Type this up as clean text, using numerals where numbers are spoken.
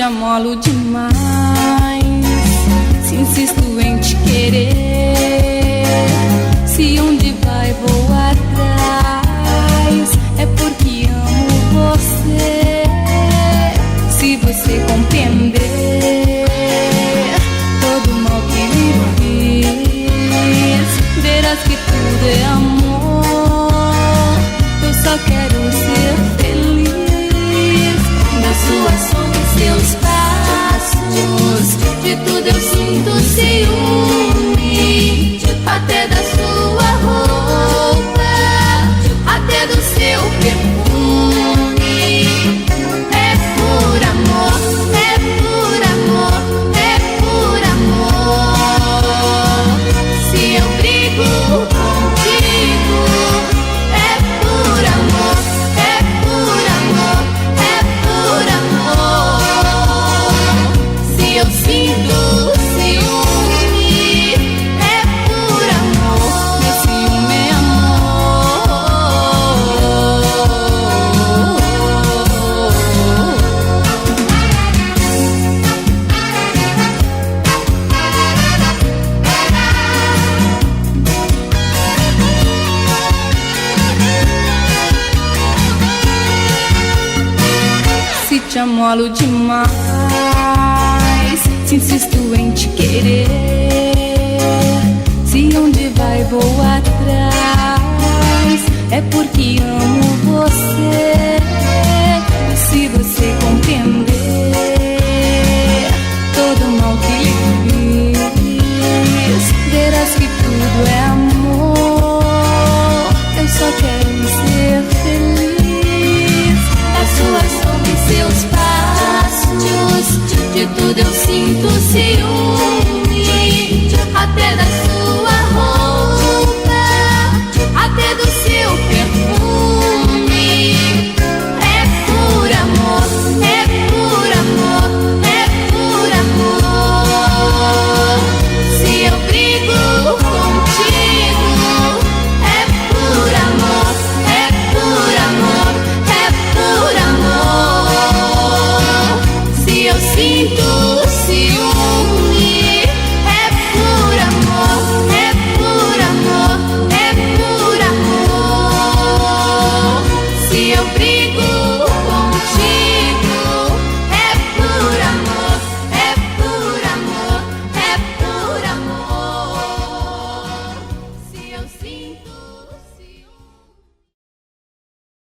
amolo demais, se insisto em te querer, se onde vai vou atrás, é porque amo você. Se você compreender todo o mal que lhe fiz, verás que tudo é amor. Eu só quero ser feliz na sua sombra e seus passos. De tudo eu sinto ciúme, até da sua roupa, até do seu perfume. É por amor, é por amor, é por amor. Se eu brigo contigo, é por amor, é por amor, é por amor. Se eu sinto ciúme, é por amor. Meu ciúme é Se te amolo demais, se insisto em te querer, se onde vai vou atrás, é porque amo você. Se você compreender todo o mal que lhe fiz, verás que tudo é amor. Eu só quero ser feliz na sua sombra e seus passos. De tudo eu sinto ciúme, até da sua roupa, até do seu perfume. É por amor, é por amor, é por amor. Se eu brigo contigo, é por amor, é por amor, é por amor. Se eu sinto